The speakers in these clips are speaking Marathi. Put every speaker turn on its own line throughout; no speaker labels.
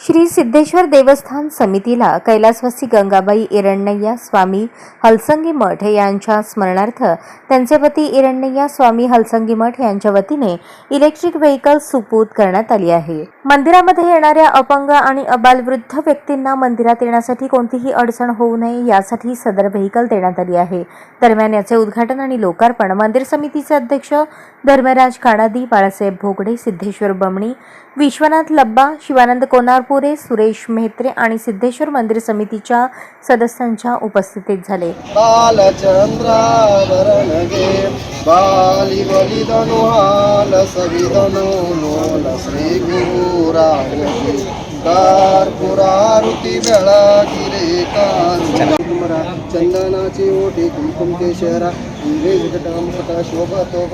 श्री सिद्धेश्वर देवस्थान समितीला कैलासवासी गंगाबाई इरणैया स्वामी हलसंगी मठ यांच्या स्मरणार्थ त्यांचे पती इरणैया स्वामी हलसंगी मठ यांच्या वतीने इलेक्ट्रिक व्हेकल सुपूर्द करण्यात आली आहे। मंदिरामध्ये येणाऱ्या अपंग आणि अबालवृद्ध व्यक्तींना मंदिरात येण्यासाठी कोणतीही अडचण होऊ नये यासाठी सदर व्हेकल देण्यात आली आहे। दरम्यान याचे उद्घाटन आणि लोकार्पण मंदिर समितीचे अध्यक्ष धर्मराज काडादी, बाळासाहेब भोगडे, सिद्धेश्वर बमणी, विश्वनाथ लब्बा, शिवानंद कोनारपुरे, सुरेश मेहत्रे आणि सिद्धेश्वर मंदिर समितीच्या सदस्यांच्या उपस्थितीत झाले।
चंदनाची ओटी कुमकुम केशरा विवेकटम शोभतो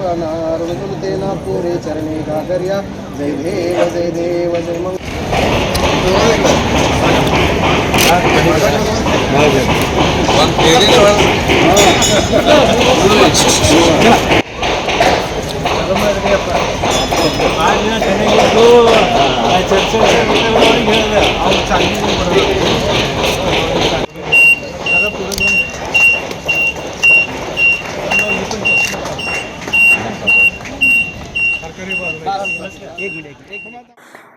तेना पुरे चरणे गागर्या जय देव जय मंगल।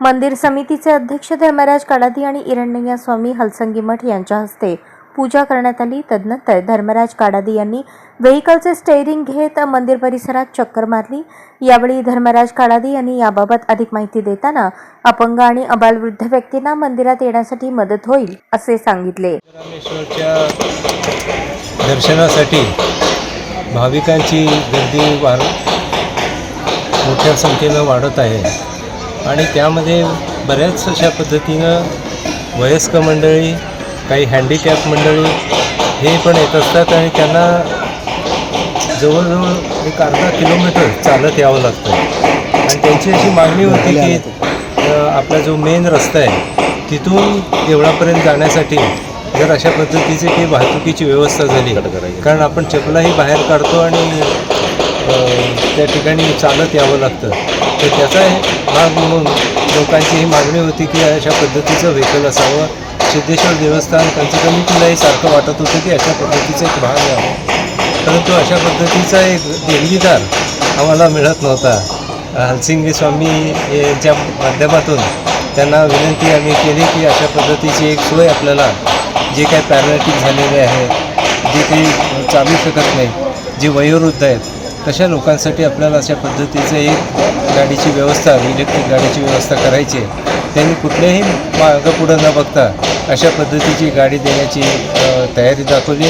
मंदिर समितीचे अध्यक्ष धर्मराज काडादी आणि इरणैया स्वामी हलसंगी मठ यांच्या हस्ते पूजा करण्यात आली। तदनंतर धर्मराज काडादी यांनी व्हेकलचे स्टेअरिंग घेत मंदिर परिसरात चक्कर मारली। यावेळी धर्मराज काडादी यांनी याबाबत अधिक माहिती देताना अपंग आणि अबालवृद्ध व्यक्तींना मंदिरात येण्यासाठी मदत होईल असे सांगितले।
दर्शनासाठी भाविकांची गर्दी मोठ्या संख्येनं वाढत आहे आणि त्यामध्ये बऱ्याच अशा पद्धतीनं वयस्क मंडळी, काही हँडिकॅप मंडळी हे पण येत असतात आणि त्यांना जवळजवळ एक अर्धा किलोमीटर चालत यावं लागतं आणि त्यांची अशी मागणी होती की आपला जो मेन रस्ता आहे तिथून देवळापर्यंत जाण्यासाठी जर अशा पद्धतीची काही वाहतुकीची व्यवस्था झाली, कारण आपण चपलाही बाहेर काढतो आणि त्या ठिकाणी चालत यावं लागतं, तर त्याचा भाग म्हणून लोकांची ही मागणी होती की अशा पद्धतीचं व्हेकल असावं। सिद्धेश्वर देवस्थान पंचकमिटीलाही सारखं वाटत होतं की अशा पद्धतीचा एक भाग यावं, परंतु अशा पद्धतीचा एक देणगीदार आम्हाला मिळत नव्हता। हलसिंगी स्वामी यांच्या माध्यमातून त्यांना विनंती आम्ही केली की अशा पद्धतीची एक सोय आपल्याला, जे काही पॅरालिटिक झालेले आहेत, जे काही चालू शकत नाही, जे वयोवृद्ध आहेत, तशा लोकांसाठी आपल्याला अशा पद्धतीचं एक गाडीची व्यवस्था, इलेक्ट्रिक गाडीची व्यवस्था करायची आहे। त्यांनी कुठल्याही मागं पुढं न बघता अशा पद्धतीची गाडी देण्याची तयारी दाखवली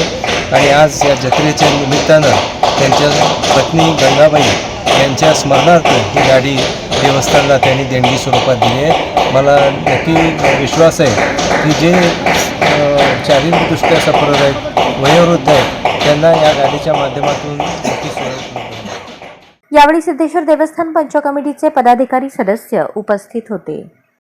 आणि आज या जत्रेच्या निमित्तानं त्यांच्या पत्नी गंगाबाई यांच्या स्मरणार्थ ही गाडी देवस्थानला त्यांनी देणगी स्वरूपात दिली आहे। मला नक्की विश्वास आहे की जे शारीरिकदृष्ट्या सफर आहेत, वयोवृद्ध आहेत, त्यांना या गाडीच्या माध्यमातून नक्की सोय होईल।
यावेळी सिद्धेश्वर देवस्थान पंच कमिटीचे पदाधिकारी सदस्य उपस्थित होते।